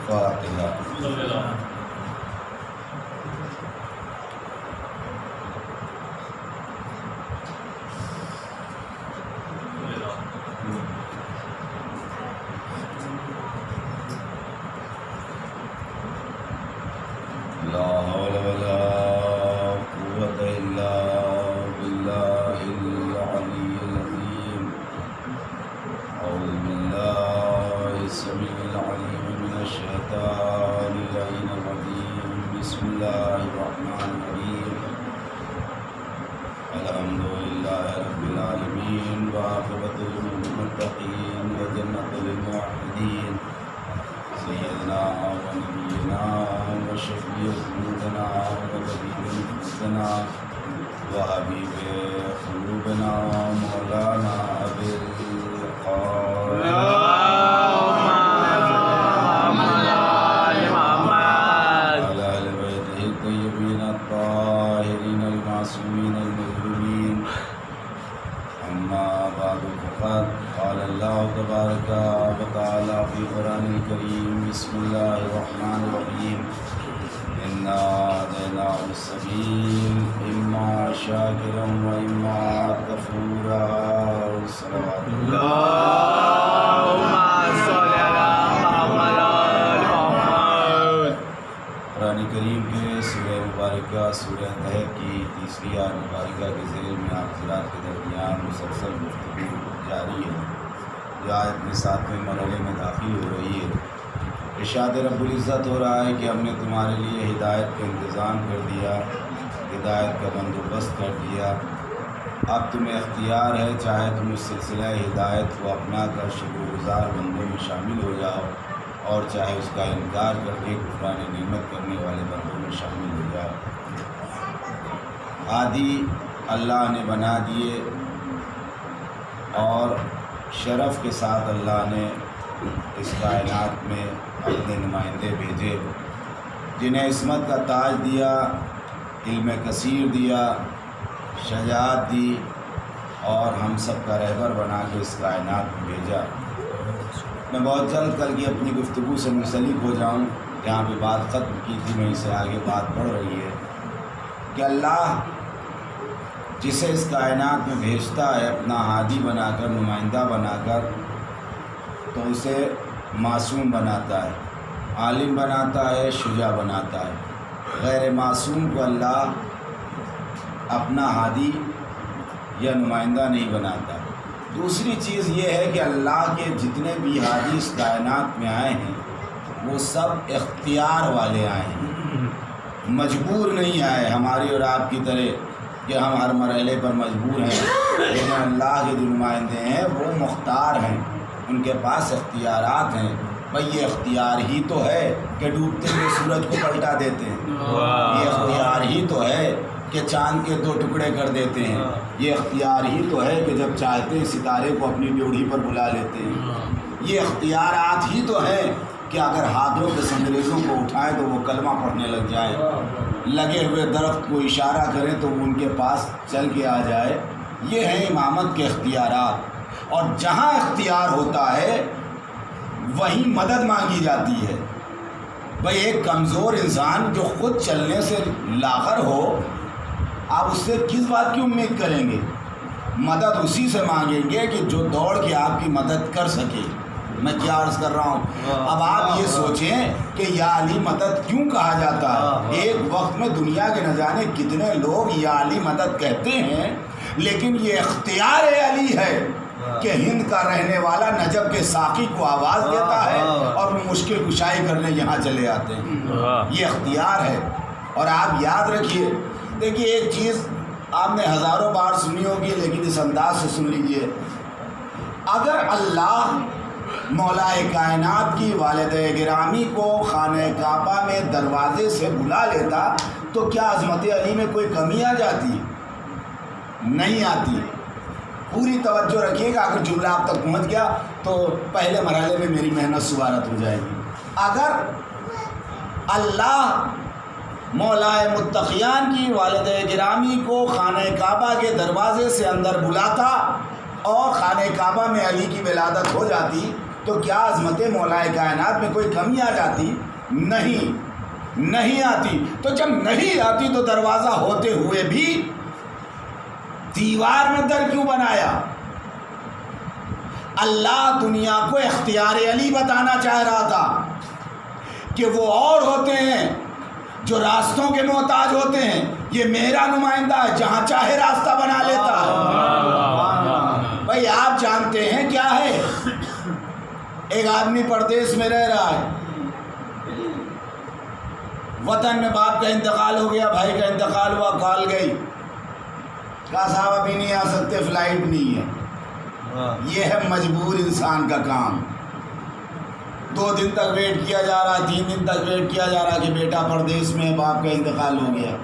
فاتحہ۔ لا حول ولا قوة إلا بالله العلي العظيم۔ أعوذ بالله السميع العليم من الشيطان اللعين الرجيم۔ بسم الله الرحمن الرحيم۔ الحمد لله رب العالمين، وعاقبة للمتقين، وجنة للموحدين، سيدنا ونبينا وشفيع ذنوبنا وطبيب نفوسنا وحبيب قلوبنا مولانا أبي القاسم وعلى آل بيته الطيبين الطاهرين المعصومين المظلومين، أما بعد فقد قال الله تبارك وتعالى في القرآن الكريم: بسم الله الرحمن الرحيم، إنا هديناه السبيل، إما شاكرا وإما كفورا۔ صلوات اللهم صل على محمد وعلى محمد۔ قرآن کریم کے سورہ مبارکہ سورہ طہر کی تیسری آیت مبارکہ کے ذیل میں آپ حضرات کے درمیان مسلسل گفتگو جاری ہے، جو آیت میں 7ویں مرحلے میں داخل ہو رہی ہے۔ ارشاد رب العزت ہو رہا ہے کہ ہم نے تمہارے لیے ہدایت کا انتظام کر دیا، ہدایت کا بندوبست کر دیا، اب تمہیں اختیار ہے، چاہے تم اس سلسلہ ہدایت کو اپنا کر شکر گزار بندوں میں شامل ہو جاؤ، اور چاہے اس کا انکار کر کے کفران نعمت کرنے والے بندوں میں شامل ہو جاؤ۔ عادی اللہ نے بنا دیے اور شرف کے ساتھ اللہ نے اس کائنات میں اپنے نمائندے بھیجے، جنہیں عصمت کا تاج دیا، علم کثیر دیا، شجاعت دی، اور ہم سب کا رہبر بنا کے اس کائنات میں بھیجا۔ میں بہت جلد کل کی اپنی گفتگو سے منسلک ہو جاؤں، جہاں پہ بات ختم کی تھی میں اسے آگے بات بڑھ رہی ہے کہ اللہ جسے اس کائنات میں بھیجتا ہے اپنا ہادی بنا کر، نمائندہ بنا کر، تو اسے معصوم بناتا ہے، عالم بناتا ہے، شجاع بناتا ہے۔ غیر معصوم کو اللہ اپنا ہادی یا نمائندہ نہیں بناتا۔ دوسری چیز یہ ہے کہ اللہ کے جتنے بھی ہادی اس کائنات میں آئے ہیں وہ سب اختیار والے آئے ہیں، مجبور نہیں آئے ہماری اور آپ کی طرح کہ ہم ہر مرحلے پر مجبور ہیں، لیکن اللہ کے جو نمائندے ہیں وہ مختار ہیں، ان کے پاس اختیارات ہیں۔ بھئی یہ اختیار ہی تو ہے کہ ڈوبتے ہوئے سورج کو پلٹا دیتے ہیں، یہ اختیار ہی تو ہے کہ چاند کے 2 ٹکڑے کر دیتے ہیں، یہ اختیار ہی تو ہے کہ جب چاہتے ہیں ستارے کو اپنی ڈیوڑھی پر بلا لیتے ہیں، یہ اختیارات ہی تو ہے کہ اگر ہاتھوں کے سنگریزوں کو اٹھائیں تو وہ کلمہ پڑھنے لگ جائیں، لگے ہوئے درخت کو اشارہ کریں تو وہ ان کے پاس چل کے آ جائے۔ یہ ہیں امامت کے اختیارات، اور جہاں اختیار ہوتا ہے وہیں مدد مانگی جاتی ہے۔ بھئی ایک کمزور انسان جو خود چلنے سے لاغر ہو، آپ اس سے کس بات کی امید کریں گے؟ مدد اسی سے مانگیں گے کہ جو دوڑ کے آپ کی مدد کر سکے۔ میں کیا عرض کر رہا ہوں؟ اب آپ یہ سوچیں کہ یا علی مدد کیوں کہا جاتا ہے؟ ایک وقت میں دنیا کے نہ جانے کتنے لوگ یا علی مدد کہتے ہیں، لیکن یہ اختیار علی ہے کہ ہند کا رہنے والا نجب کے ساقی کو آواز دیتا ہے اور وہ مشکل کشائی کرنے یہاں چلے آتے ہیں۔ یہ اختیار ہے۔ اور آپ یاد رکھیے، دیکھیے ایک چیز آپ نے ہزاروں بار سنی ہوگی لیکن اس انداز سے سن لیجئے، اگر اللہ مولا کائنات کی والدہ گرامی کو خانہ کعبہ میں دروازے سے بلا لیتا تو کیا عظمت علی میں کوئی کمی آ جاتی؟ نہیں آتی۔ پوری توجہ رکھیے گا، اگر جملہ آپ تک پہنچ گیا تو پہلے مرحلے میں میری محنت سوارت ہو جائے گی۔ اگر اللہ مولا متقیان کی والدہ گرامی کو خانہ کعبہ کے دروازے سے اندر بلاتا اور خانہ کعبہ میں علی کی ولادت ہو جاتی تو کیا عظمت مولائے کائنات میں کوئی کمی آ جاتی؟ نہیں آتی۔ تو جب نہیں آتی تو دروازہ ہوتے ہوئے بھی دیوار میں در کیوں بنایا؟ اللہ دنیا کو اختیار علی بتانا چاہ رہا تھا کہ وہ اور ہوتے ہیں جو راستوں کے محتاج ہوتے ہیں، یہ میرا نمائندہ ہے، جہاں چاہے راستہ بنا لیتا ہے۔ بھائی آپ جانتے ہیں کیا ہے؟ ایک آدمی پردیس میں رہ رہا ہے، وطن میں باپ کا انتقال ہو گیا، بھائی کا انتقال ہوا، کال گئی، کہا صاحب ابھی نہیں آ سکتے، فلائٹ نہیں ہے۔ یہ ہے مجبور انسان کا کام۔ 2 دن تک ویٹ کیا جا رہا ہے، 3 دن تک ویٹ کیا جا رہا کہ بیٹا پردیس میں، باپ کا انتقال ہو گیا۔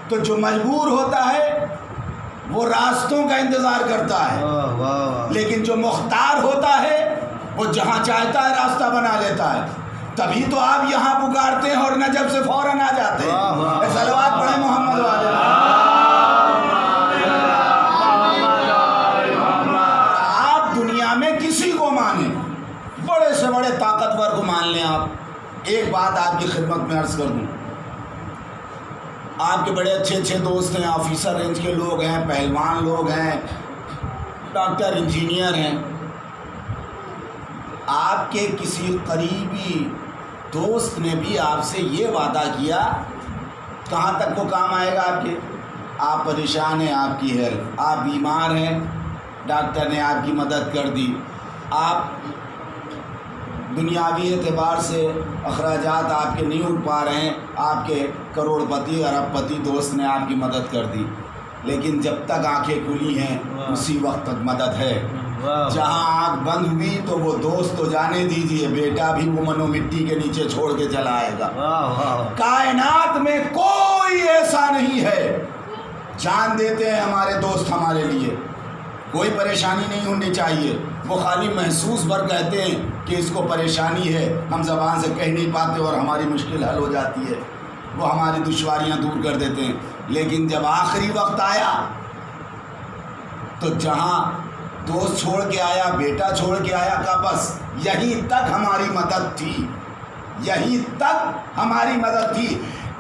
تو جو مجبور ہوتا ہے وہ راستوں کا انتظار کرتا ہے، لیکن جو مختار ہوتا ہے وہ جہاں چاہتا ہے راستہ بنا لیتا ہے۔ تبھی تو آپ یہاں پکارتے ہیں اور نجف سے فوراً آ جاتے ہیں۔ صلوات پڑھیں محمد والے۔ آپ دنیا میں کسی کو مانیں، بڑے سے بڑے طاقتور کو مان لیں آپ۔ ایک بات آپ کی خدمت میں عرض کر دوں، آپ کے بڑے اچھے دوست ہیں، آفیسر رینج کے لوگ ہیں، پہلوان لوگ ہیں، ڈاکٹر انجینئر ہیں، آپ کے کسی قریبی دوست نے بھی آپ سے یہ وعدہ کیا، کہاں تک وہ کام آئے گا آپ کے؟ آپ پریشان ہیں، آپ کی ہیلپ، آپ بیمار ہیں، ڈاکٹر نے آپ کی مدد کر دی، آپ دنیاوی اعتبار سے اخراجات آپ کے نہیں اٹھ پا رہے ہیں، آپ کے کروڑ پتی ارب پتی دوست نے آپ کی مدد کر دی، لیکن جب تک آنکھیں کھلی ہیں اسی وقت تک مدد ہے۔ جہاں آنکھ بند ہوئی تو وہ دوست تو جانے دیجئے، بیٹا بھی وہ منو مٹی کے نیچے چھوڑ کے چلا آئے گا۔ کائنات میں کوئی ایسا نہیں ہے، جان دیتے ہیں ہمارے دوست ہمارے لیے، کوئی پریشانی نہیں ہونی چاہیے، وہ خالی محسوس بھر کہتے ہیں کہ اس کو پریشانی ہے، ہم زبان سے کہہ نہیں پاتے اور ہماری مشکل حل ہو جاتی ہے، وہ ہماری دشواریاں دور کر دیتے ہیں۔ لیکن جب آخری وقت آیا تو جہاں دوست چھوڑ کے آیا، بیٹا چھوڑ کے آیا، کہ بس یہیں تک ہماری مدد تھی، یہیں تک ہماری مدد تھی۔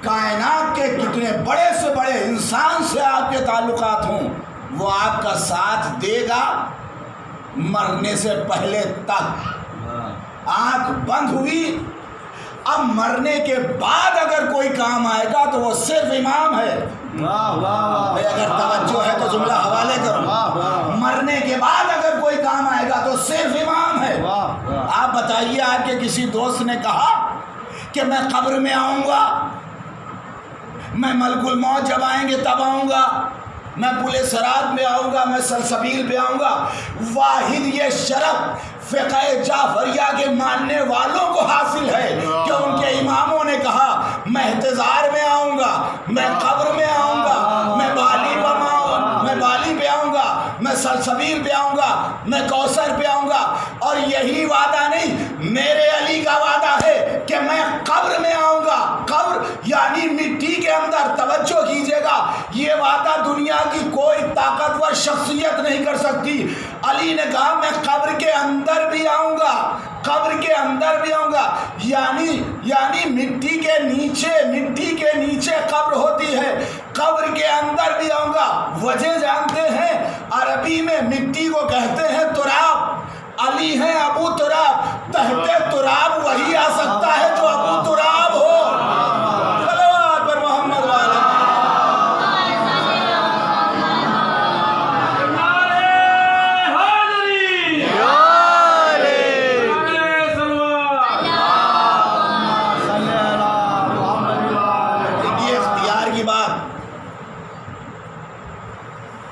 کائنات کے کتنے بڑے سے بڑے انسان سے آپ کے تعلقات ہوں، وہ آپ کا ساتھ دے گا مرنے سے پہلے تک۔ آنکھ بند ہوئی، اب مرنے کے بعد اگر کوئی کام آئے گا تو وہ صرف امام ہے۔ اگر توجہ ہے تو جملہ حوالے کرو، مرنے کے بعد اگر کوئی کام آئے گا تو صرف امام ہے۔ آپ بتائیے، آپ کے کسی دوست نے کہا کہ میں قبر میں آؤں گا، میں ملک الموت جب آئیں گے تب آؤں گا، میں پل صراط میں آؤں گا، میں سلسبیل پہ آؤں گا؟ واحد یہ شرف فقہ جعفریہ کے ماننے والوں کو حاصل ہے کہ ان کے اماموں نے کہا میں احتضار میں آؤں گا، میں قبر میں آؤں گا، میں بالی پہ آؤں گا، میں سلسبیل پہ آؤں گا، میں کوثر پہ آؤں گا۔ اور یہی وعدہ نہیں، میرے علی کا وعدہ ہے کہ میں قبر میں آؤں گا۔ قبر یعنی مٹی کے اندر، توجہ کیجیے گا، یہ وعدہ دنیا کی کوئی طاقتور شخصیت نہیں کر سکتی۔ علی نے کہا میں قبر کے اندر بھی آؤں گا، قبر کے اندر بھی آؤں گا، یعنی مٹی کے نیچے قبر ہوتی ہے، قبر کے اندر بھی آؤں گا۔ وجہ جانتے ہیں؟ عربی میں مٹی کو کہتے ہیں تراب۔ علی ہیں ابو تراب، تحت تراب وہی آ سکتا ہے جو ابو تراب ہو۔ صلوات پر محمد والے۔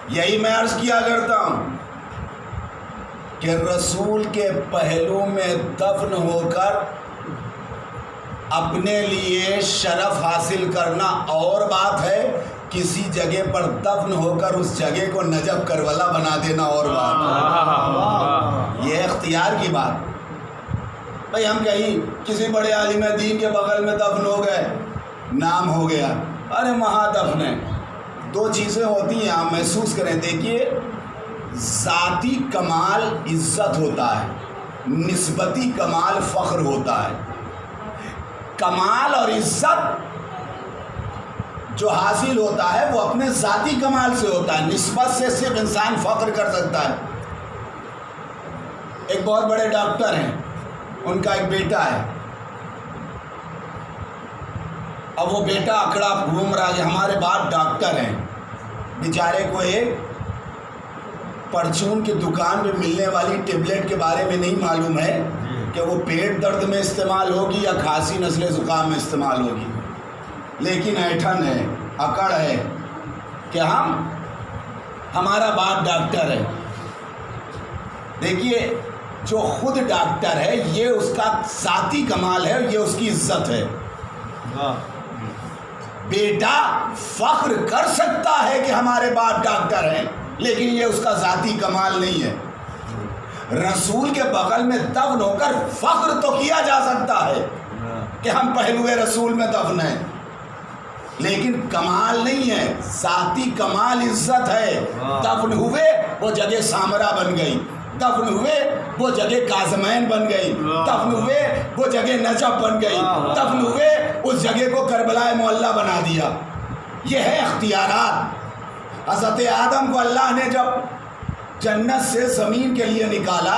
یہی میں عرض کیا کرتا ہوں کہ رسول کے پہلو میں دفن ہو کر اپنے لیے شرف حاصل کرنا اور بات ہے، کسی جگہ پر دفن ہو کر اس جگہ کو نجف کربلا بنا دینا اور بات ہے۔ یہ اختیار کی بات۔ بھائی ہم کہیں کسی بڑے عالم دین کے بغل میں دفن ہو گئے، نام ہو گیا، ارے وہاں دفن ہے۔ 2 چیزیں ہوتی ہیں، آپ محسوس کریں۔ دیکھیے، ذاتی کمال عزت ہوتا ہے، نسبتی کمال فخر ہوتا ہے. کمال اور عزت جو حاصل ہوتا ہے وہ اپنے ذاتی کمال سے ہوتا ہے. نسبت سے صرف انسان فخر کر سکتا ہے. ایک بہت بڑے ڈاکٹر ہیں, ان کا ایک بیٹا ہے. اب وہ بیٹا اکڑا گھوم رہا ہے, ہمارے باپ ڈاکٹر ہیں. بیچارے کو ایک پرچون کی دکان پہ ملنے والی ٹیبلٹ کے بارے میں نہیں معلوم ہے کہ وہ پیٹ درد میں استعمال ہوگی یا کھانسی نزلے زکام میں استعمال ہوگی. لیکن ایٹھن ہے, اکڑ ہے کہ ہمارا باپ ڈاکٹر ہے. دیکھیے, جو خود ڈاکٹر ہے یہ اس کا ذاتی کمال ہے, یہ اس کی عزت ہے. بیٹا فخر کر سکتا ہے کہ ہمارے باپ ڈاکٹر ہیں, لیکن یہ اس کا ذاتی کمال نہیں ہے. رسول کے بغل میں دفن ہو کر فخر تو کیا جا سکتا ہے کہ ہم پہلوئے رسول میں دفن ہیں, لیکن کمال نہیں ہے. ذاتی کمال عزت ہے. دفن ہوئے وہ جگہ سامرا بن گئی, دفن ہوئے وہ جگہ کاظمین بن گئی, دفن ہوئے وہ جگہ نجف بن گئی, دفن ہوئے اس جگہ کو کربلا معلیٰ بنا دیا. یہ ہے اختیارات. حضرت آدم کو اللہ نے جب جنت سے زمین کے لیے نکالا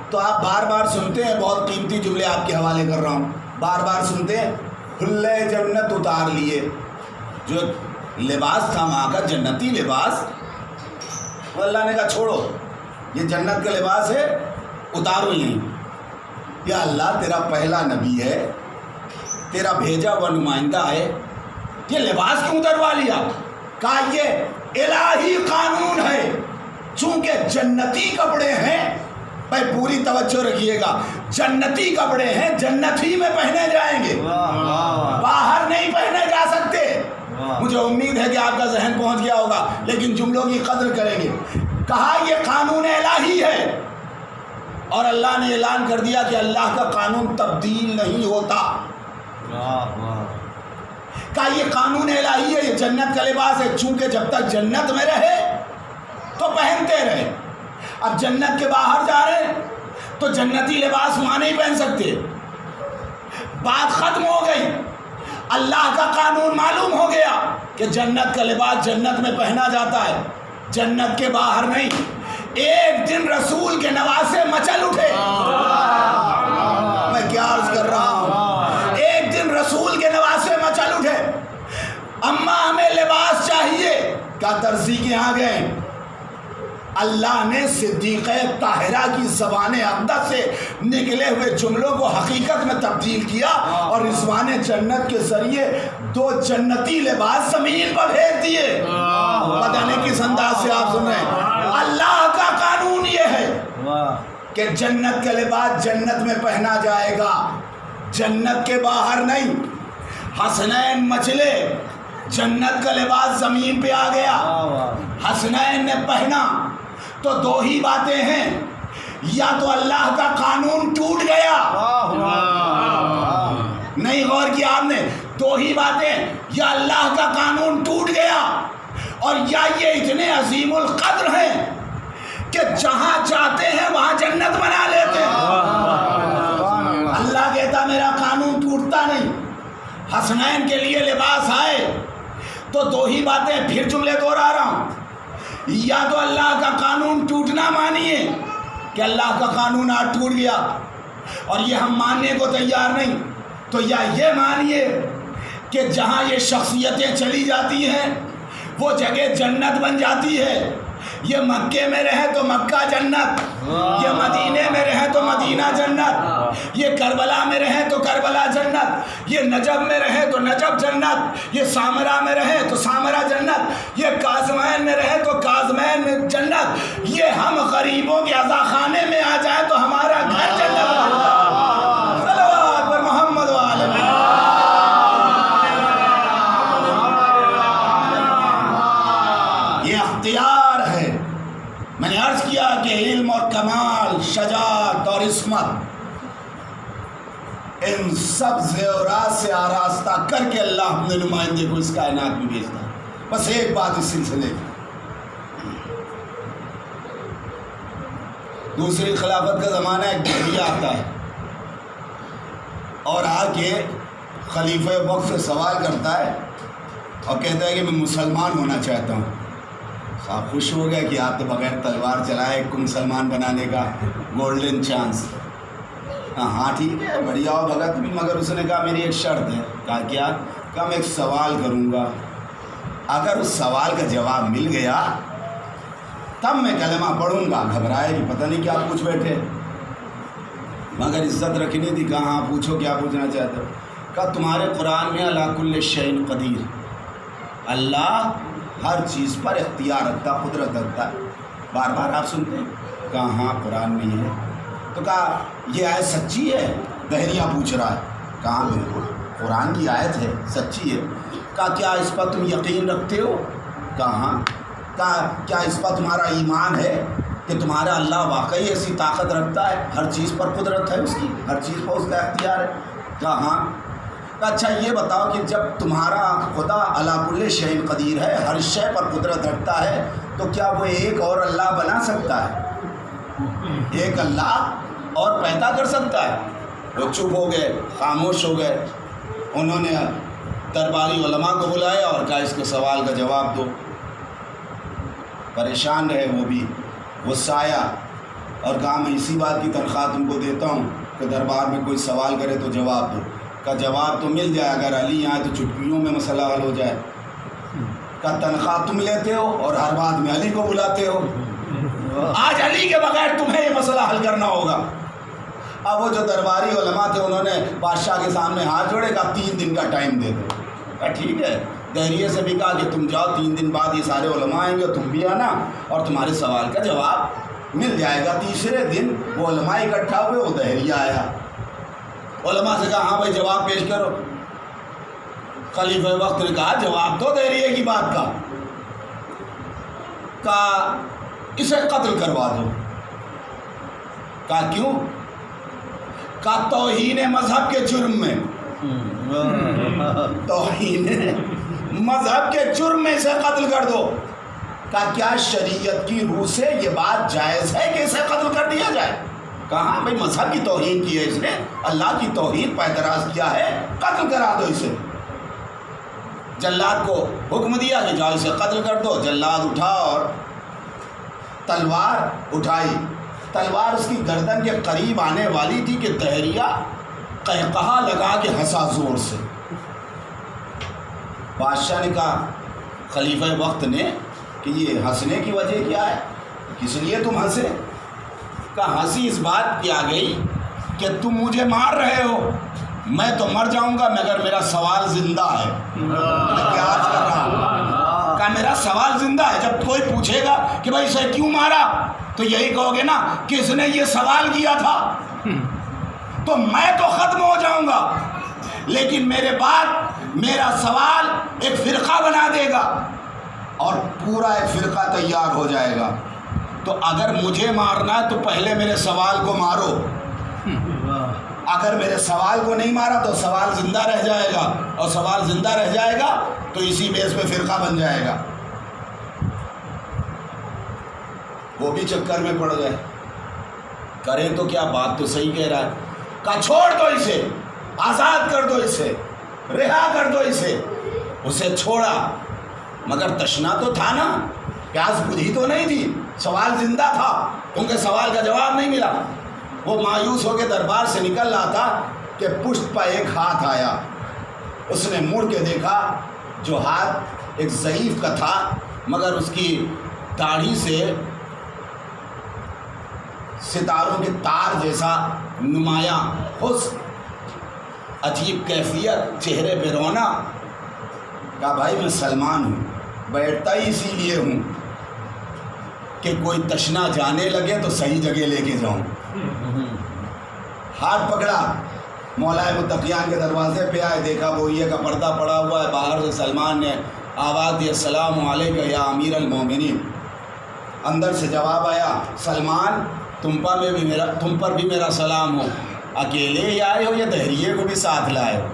تو آپ بار بار سنتے ہیں, بہت قیمتی جملے آپ کے حوالے کر رہا ہوں, بار بار سنتے ہیں, حلے جنت اتار لیے. جو لباس تھا وہاں کا جنتی لباس, وہ اللہ نے کہا چھوڑو, یہ جنت کا لباس ہے, اتارو یہیں. یا اللہ تیرا پہلا نبی ہے, تیرا بھیجا ہوا نمائندہ ہے, یہ لباس کیوں اتروا لیا؟ کہا یہ الہی قانون ہے. چونکہ جنتی کپڑے ہیں, بھائی پوری توجہ رکھیے گا, جنتی کپڑے ہیں, جنت ہی میں پہنے جائیں گے, باہر نہیں پہنے جا سکتے. مجھے امید ہے کہ آپ کا ذہن پہنچ گیا ہوگا, لیکن جملوں کی قدر کریں گے. کہا یہ قانون الہی ہے, اور اللہ نے اعلان کر دیا کہ اللہ کا قانون تبدیل نہیں ہوتا. کہا یہ قانون الہی ہے, یہ جنت کا لباس ہے, چونکہ جب تک جنت میں رہے تو پہنتے رہے. اب جنت کے باہر جا رہے ہیں تو جنتی لباس وہاں نہیں پہن سکتے. بات ختم ہو گئی. اللہ کا قانون معلوم ہو گیا کہ جنت کا لباس جنت میں پہنا جاتا ہے, جنت کے باہر نہیں. ایک دن رسول کے نواسے مچل اٹھے. میں کیا عرض کر رہا ہوں, ایک دن رسول کے نواسے مچل اٹھے. اماں ہمیں لباس چاہیے. کیا درزی کے یہاں گئے. اللہ نے صدیقہ طاہرہ کی زبان اقدس سے نکلے ہوئے جملوں کو حقیقت میں تبدیل کیا, اور رضوان جنت کے ذریعے 2 جنتی لباس زمین پر بھیج دیے. پتہ نہیں کس انداز سے آپ سن رہے ہیں. اللہ کا قانون یہ ہے کہ جنت کا لباس جنت میں پہنا جائے گا, جنت کے باہر نہیں. حسنین مچلے, جنت کا لباس زمین پہ آ گیا, حسنین نے پہنا. تو 2 ہی باتیں ہیں, یا تو اللہ کا قانون ٹوٹ گیا, نہیں غور کیا آپ نے, 2 ہی باتیں, یا اللہ کا قانون ٹوٹ گیا, اور یا یہ اتنے عظیم القدر ہیں کہ جہاں چاہتے ہیں وہاں جنت بنا لیتے ہیں. اللہ کہتا میرا قانون ٹوٹتا نہیں. حسنین کے لیے لباس آئے تو 2 ہی باتیں, پھر جملے دوہرا رہا ہوں, یا تو اللہ کا قانون ٹوٹنا مانیے کہ اللہ کا قانون آج ٹوٹ گیا اور یہ ہم ماننے کو تیار نہیں, تو یا یہ مانیے کہ جہاں یہ شخصیتیں چلی جاتی ہیں وہ جگہ جنت بن جاتی ہے. یہ مکے میں رہے تو مکہ جنت, یہ مدینے میں رہے تو مدینہ جنت, یہ کربلا میں رہے تو کربلا جنت, یہ نجف میں رہے تو نجف جنت, یہ سامرا میں رہے تو سامرا جنت, یہ کاظمین میں رہے تو کاظمین میں جنت. یہ ہم غریبوں کے عزاخانے میں آ جائیں تو ہمارا گھر جنت بن جائے. صلوات پر محمد و آل محمد. یہ اختیار ہے. میں نے عرض کیا کہ علم اور کمال, شجاعت اور عصمت, ان سب زیورات سے آراستہ کر کے اللہ اپنے نمائندے کو اس کائنات میں بھیجتا ہے. بس ایک بات اس سلسلے کی, دوسری خلافت کا زمانہ ایک دہریہ آتا ہے اور آ کے خلیفہ وقت سے سوال کرتا ہے اور کہتا ہے کہ میں مسلمان ہونا چاہتا ہوں. صاحب خوش ہو گیا کہ آپ تو بغیر تلوار چلائے کو مسلمان بنانے کا گولڈن چانس. ہاں ٹھیک ہے بڑھیا ہو بھگت بھی، مگر اس نے کہا میری ایک شرط ہے. کہا کیا؟ کہا میں ایک سوال کروں گا، اگر اس سوال کا جواب مل گیا تب میں کلمہ پڑھوں گا. گھبرائے کہ پتہ نہیں کیا پوچھ بیٹھے، مگر عزت رکھنی تھی. کہا ہاں پوچھو کیا پوچھنا چاہتے ہو. کہا تمہارے قرآن میں علی کل شیء قدیر، اللہ ہر چیز پر اختیار رکھتا، قدرت رکھتا ہے، بار بار آپ سنتے ہیں. کہا ہاں قرآن میں ہی ہے. تو کہا یہ آیت سچی ہے؟ دہریہ پوچھ رہا ہے. کہا بالکل قرآن کی آیت ہے، سچی ہے. کہا کیا اس پر تم یقین رکھتے ہو؟ کہا ہاں. کہا کیا اس پر تمہارا ایمان ہے کہ تمہارا اللہ واقعی ایسی طاقت رکھتا ہے، ہر چیز پر قدرت ہے اس کی، ہر چیز پر اس کا اختیار ہے؟ کہا ہاں. کہا اچھا یہ بتاؤ کہ جب تمہارا خدا علی کل شیء قدیر ہے، ہر شے پر قدرت رکھتا ہے، تو کیا وہ ایک اور اللہ بنا سکتا ہے؟ ایک اللہ اور پیدا کر سکتا ہے؟ وہ چپ ہو گئے، خاموش ہو گئے. انہوں نے درباری علماء کو بلایا اور کہا اس کے سوال کا جواب دو. پریشان رہے وہ بھی، غصہ آیا اور کہا میں اسی بات کی تنخواہ تم کو دیتا ہوں کہ دربار میں کوئی سوال کرے تو جواب دو. کا جواب تو مل جائے، اگر علی آئے تو چٹکیوں میں مسئلہ حل ہو جائے. کا تنخواہ تم لیتے ہو اور ہر بات میں علی کو بلاتے ہو، آج علی کے بغیر تمہیں یہ مسئلہ حل کرنا ہوگا. اب وہ جو درباری علماء تھے انہوں نے بادشاہ کے سامنے ہاتھ جوڑے، کہا 3 دن کا ٹائم دے دو. کہا ٹھیک ہے. دہریے سے بھی کہا کہ تم جاؤ، 3 دن بعد یہ سارے علماء آئیں گے، تم بھی آنا اور تمہارے سوال کا جواب مل جائے گا. تیسرے دن وہ علماء اکٹھا ہوئے، وہ دہریہ آیا. علماء سے کہا ہاں بھائی جواب پیش کرو. خلیفہ وقت نے کہا جواب دو دہریے کی بات کا. کہا اسے قتل کروا دو. کہا کیوں؟ کہا توہین مذہب کے جرم میں، توہین مذہب کے جرم میں اسے قتل کر دو. کہا کیا شریعت کی روح سے یہ بات جائز ہے کہ اسے قتل کر دیا جائے؟ کہا ہاں بھائی مذہب کی توہین کی ہے اس نے، اللہ کی توحید پر اعتراض کیا ہے، قتل کرا دو اسے. جلاد کو حکم دیا کہ جاؤ اسے قتل کر دو. جلاد اٹھا اور تلوار اٹھائی. تلوار اس کی گردن کے قریب آنے والی تھی کہ دہریہ قہقہا لگا کے ہنسا زور سے. بادشاہ نے کہا خلیفہ وقت نے کہ یہ ہنسنے کی وجہ کیا ہے، کس لیے تم ہنسے؟ کہا ہنسی اس بات کی آ گئی کہ تم مجھے مار رہے ہو، میں تو مر جاؤں گا مگر میرا سوال زندہ ہے. میں کیا عرض کر رہا ہوں؟ کہا میرا سوال زندہ ہے. جب کوئی پوچھے گا کہ بھائی اسے کیوں مارا تو یہی کہو گے نا کہ اس نے یہ سوال کیا تھا، تو میں تو ختم ہو جاؤں گا لیکن میرے بعد میرا سوال ایک فرقہ بنا دے گا اور پورا ایک فرقہ تیار ہو جائے گا. تو اگر مجھے مارنا ہے تو پہلے میرے سوال کو مارو. اگر میرے سوال کو نہیں مارا تو سوال زندہ رہ جائے گا، اور سوال زندہ رہ جائے گا تو اسی بیس پہ فرقہ بن جائے گا. وہ بھی چکر میں پڑ گئے. کرے تو کیا، بات تو صحیح کہہ رہا ہے. کہا چھوڑ دو اسے، آزاد کر دو اسے، رہا کر دو اسے. اسے چھوڑا مگر تشنا تو تھا نا، پیاس بدھی تو نہیں تھی، سوال زندہ تھا کیونکہ سوال کا جواب نہیں ملا. وہ مایوس ہو کے دربار سے نکل رہا تھا کہ پشت پر ایک ہاتھ آیا. اس نے مڑ کے دیکھا، جو ہاتھ ایک ضعیف کا تھا مگر اس کی داڑھی سے ستاروں کے تار جیسا نمایاں حسن، عجیب کیفیت، چہرے پہ رونق. کہا بھائی میں سلمان ہوں، بیٹھتا ہی اسی لیے ہوں کہ کوئی تشنا جانے لگے تو صحیح جگہ لے کے جاؤں. ہاتھ پکڑا، مولائے متقیان کے دروازے پہ آئے، دیکھا بوئیے کا پردہ پڑا ہوا ہے. باہر سے سلمان نے آواز دی السلام علیکم یا امیر المومنین. اندر سے جواب آیا سلمان تم پر بھی میرا سلام ہو. اکیلے ہی آئے ہو یا دہریے کو بھی ساتھ لائے ہو؟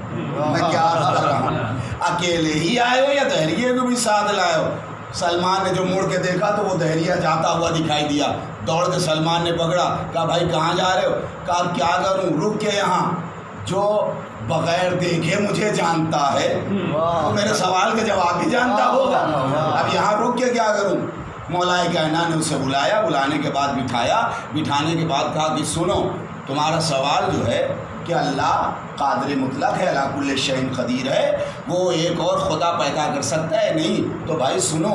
میں کیا عرض کر رہا ہوں، اکیلے ہی آئے ہو یا دہریے کو بھی ساتھ لائے ہو؟ سلمان نے جو مڑ کے دیکھا تو وہ دہریہ جاتا ہوا دکھائی دیا. دوڑ کے سلمان نے پکڑا, کہا بھائی کہاں جا رہے ہو؟ کہا کیا کروں, رک کے یہاں. جو بغیر دیکھے مجھے جانتا ہے تو میرے سوال کا جواب بھی جانتا ہوگا, اب یہاں رک کے کیا کروں. مولا کائنات نے اسے بلایا, بلانے کے بعد بٹھایا, بٹھانے کے بعد کہا کہ سنو, تمہارا سوال جو ہے کہ اللہ قادر مطلق ہے, علی کل شیء قدیر ہے, وہ ایک اور خدا پیدا کر سکتا ہے. نہیں تو بھائی سنو,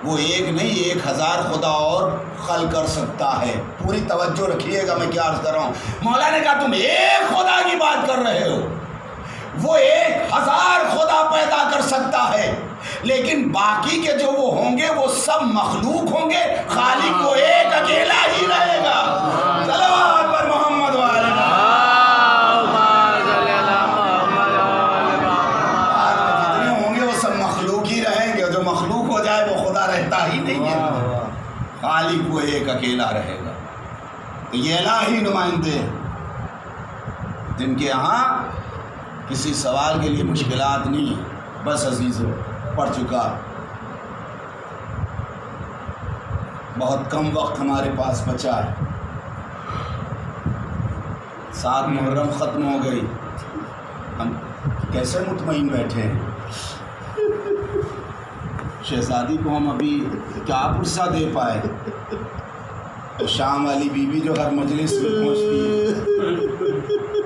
وہ ایک نہیں 1000 خدا اور خلق کر سکتا ہے. پوری توجہ رکھیے گا میں کیا عرض کر رہا ہوں. مولا نے کہا تم ایک خدا کی بات کر رہے ہو, وہ 1000 خدا پیدا کر سکتا ہے, لیکن باقی کے جو وہ ہوں گے وہ سب مخلوق ہوں گے, خالق وہ ایک اکیلا ہی رہے گا. صلوات پر محمد والے جتنے ہوں گے وہ سب مخلوق ہی رہیں گے, جو مخلوق ہو جائے وہ خدا رہتا ہی نہیں ہے, خالق وہ ایک اکیلا رہے گا. تو یہ الہی نمائندے ہیں جن کے یہاں کسی سوال کے لیے مشکلات نہیں ہیں. بس عزیزو, پڑھ چکا, بہت کم وقت ہمارے پاس بچا ہے. 7 محرم ختم ہو گئی, ہم کیسے مطمئن بیٹھے ہیں. شہزادی کو ہم ابھی کیا پرسہ دے پائے. شام والی بیوی جو ہر مجلس میں پہنچتی ہے,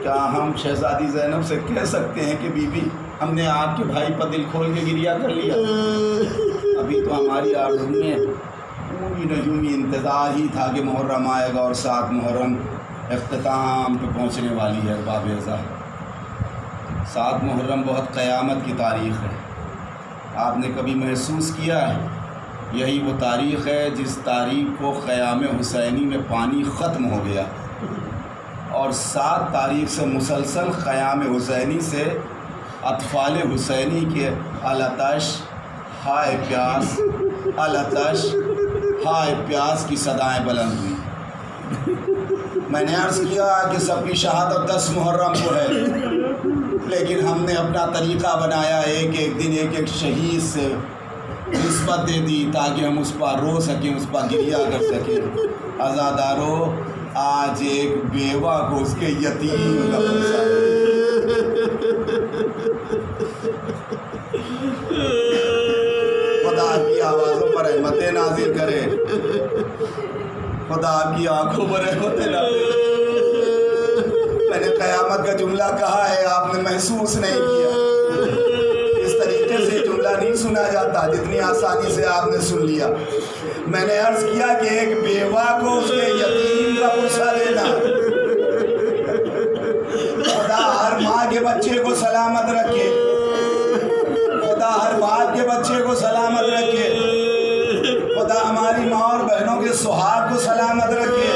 کیا ہم شہزادی زینب سے کہہ سکتے ہیں کہ بیوی ہم نے آپ کے بھائی پر دل کھول کے گریہ کر لیا. ابھی تو ہماری آرزو میں پوری نجومی انتظار ہی تھا کہ محرم آئے گا, اور 7 محرم اختتام پہ پہنچنے والی ہے. ارباب ازاں 7 محرم بہت قیامت کی تاریخ ہے. آپ نے کبھی محسوس کیا ہے یہی وہ تاریخ ہے جس تاریخ کو خیام حسینی میں پانی ختم ہو گیا, اور 7 تاریخ سے مسلسل خیام حسینی سے اطفال حسینی کے الاتش ہائے پیاس, الاتش ہائے پیاس کی صدائیں بلند ہوئی. میں نے عرض کیا کہ سب کی شہادت 10 محرم کو ہے, لیکن ہم نے اپنا طریقہ بنایا, ایک دن ایک شہید سے نسبت دے دی تاکہ ہم اس پر رو سکیں, اس پر گریہ کر سکیں. عزادارو, آج ایک بیوہ کو اس کے یتیم کا پرسہ خدا آپ کی آوازوں پر رحمتیں نازل کرے, خدا آپ کی آنکھوں پر رحمتیں نازل. میں نے قیامت کا جملہ کہا ہے, آپ نے محسوس نہیں کیا. اس طریقے سے جملہ نہیں سنا جاتا جتنی آسانی سے آپ نے سن لیا. میں نے عرض کیا کہ ایک بیوہ کو اس کے یتیم کا پرسہ دینا. خدا ہر ماں کے بچے کو سلامت رکھے, خدا ہر باپ کے بچے کو سلامت رکھے, خدا ہماری ماں اور بہنوں کے سہاگ کو سلامت رکھے.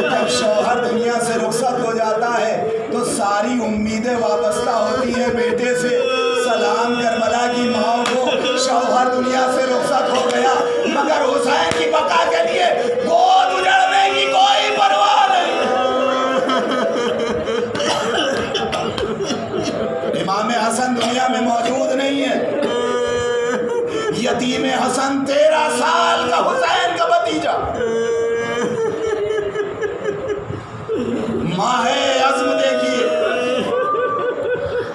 جب شوہر دنیا سے رخصت ہو جاتا ہے تو ساری امیدیں وابستہ ہوتی ہیں بیٹے سے. سلام کربلا کی ماں کو, شوہر دنیا سے رخصت ہو گیا مگر حسین کی بقا کے لیے گود اجڑنے کی کوئی پرواہ نہیں. امام حسن دنیا میں موجود نہیں ہے, یتیم حسن 13 سال کا حسین کا بھتیجا. ماہ عزم دیکھیے,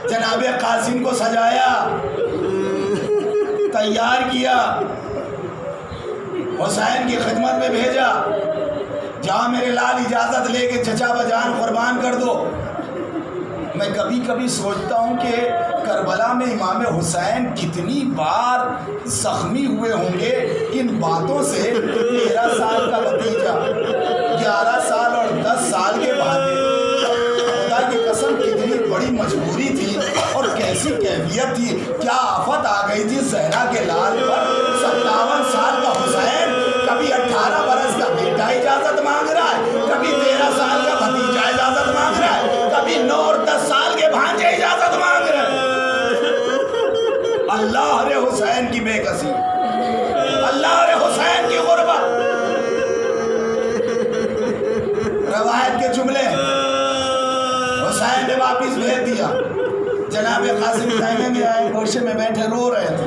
جناب قاسم کو سجایا, تیار کیا, حسین کی خدمت میں بھیجا, جہاں میرے لال اجازت لے کے چچا بجان قربان کر دو. میں کبھی کبھی سوچتا ہوں کہ کربلا میں امام حسین کتنی بار زخمی ہوئے ہوں گے ان باتوں سے. 13 سال کا بھتیجا, 11 سال اور 10 سال کے بعد, خدا کی قسم کتنی بڑی مجبوری تھی اور کیسی کیفیت تھی. کیا آفت آ گئی تھی زہرا کے لال پر. 57 سال کا حسین, کبھی 18 برس کا بیٹا اجازت مانگ رہا ہے, کبھی 13 سال کا بھتیجا اجازت مانگ رہا ہے, کبھی 9 اور 10 سال کے بھانجے اجازت مانگ رہے ہیں. اللہ رے حسین کی بے کسی, اللہ رے حسین کی غربت. روایت کے جملے, حسین نے واپس بھیج دیا. جناب قاسم خیمے میں آئے, گوشے میں بیٹھے رو رہے تھے.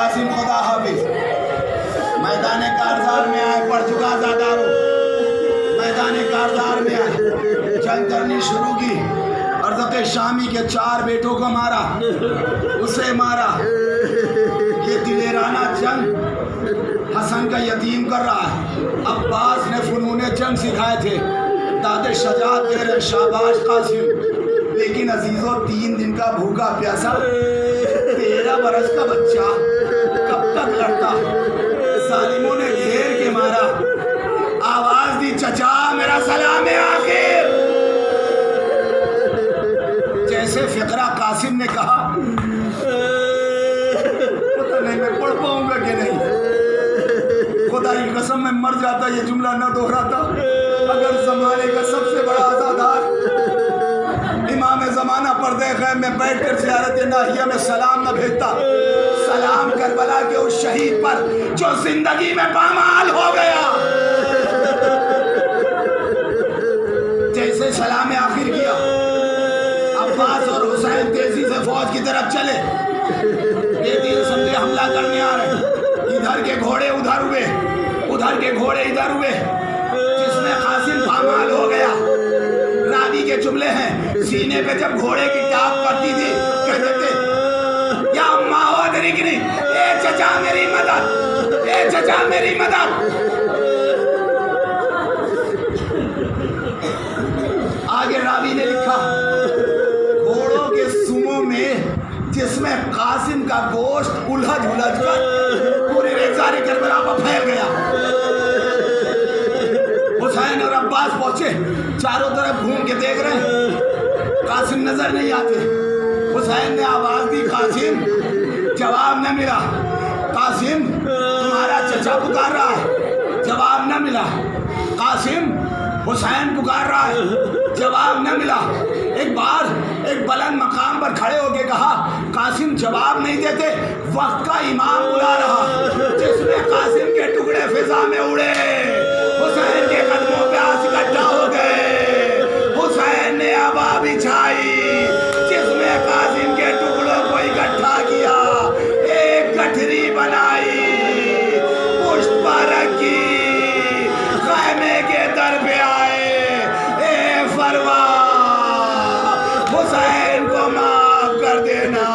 قاسم خدا حافظ میدان کارزار میں آئے، پڑھ چکا زادارو، میدان کارزار میں آئے، جنگ کرنی شروع کی، ارزق شامی کے 4 بیٹوں کو مارا، اسے مارا۔ یہ دلیرانہ جنگ حسن کا یتیم کر رہا ہے۔ عباس نے فنون جنگ سکھائے تھے، داد شجاعت دے رہے، شاباش قاسم۔ لیکن عزیزو 3 دن کا بھوکا پیاسا 13 برس کا بچہ کب تک لڑتا؟ ظالموں نے گھیر کے مارا، آواز دی چچا میرا سلام ہے آخر۔ جیسے فقرہ قاسم نے کہا، پتہ نہیں میں پڑھ پاؤں گا کہ نہیں، خدا کی قسم میں مر جاتا یہ جملہ نہ دہراتا۔ اگر زمانے کا سب سے بڑا عزادار امام زمانہ پردے خیمے میں بیٹھ کر زیارت ناحیہ میں سلام نہ بھیجتا، سلام کربلا کے اس شہید پر جو زندگی میں پامال ہو گیا۔ جیسے سلام آخر کیا، عباس اور حسین تیزی سے فوج کی طرف چلے۔ یہ 3 سمجھے حملہ کرنے آ رہے، ادھر کے گھوڑے ادھر ہوئے، ادھر کے گھوڑے ادھر ہوئے، جس میں قاسم پامال ہو گیا۔ راوی کے جملے ہیں، سینے پہ جب گھوڑے کی ٹاپ پڑتی تھی کہتے تھے یا اماں ہو درکنی، اے چچا میری مدد، اے چچا میری مدد۔ آگے راوی نے لکھا، گھوڑوں کے سموں میں جس میں قاسم کا گوشت الجھ کر پورے ریزارے کربلا پر پھیل گیا۔ حسین اور عباس پہنچے، چاروں طرف گھوم کے دیکھ رہے ہیں، قاسم نظر نہیں آتے۔ حسین نے آواز دی، قاسم، جواب نہ ملا۔ قاسم تمہارا چچا پکار رہا ہے، جواب نہ ملا۔ قاسم حسین پکار رہا ہے، جواب نہ ملا۔ ایک بار ایک بلند مقام پر کھڑے ہو کے کہا، قاسم جواب نہیں دیتے، وقت کا امام بلا رہا، جس میں قاسم کے ٹکڑے فضا میں اڑے، حسین کے قدموں پہ آنسو اکٹھا ہو گئے۔ حسین نے ابا بچھائی جس میں قاسم کے ٹکڑوں کو اکٹھا کیا، ایک گٹھری بنائی، پشت پر رکھی، خیمے کے در پہ آئے، اے فروا حسین کو معاف کر دینا۔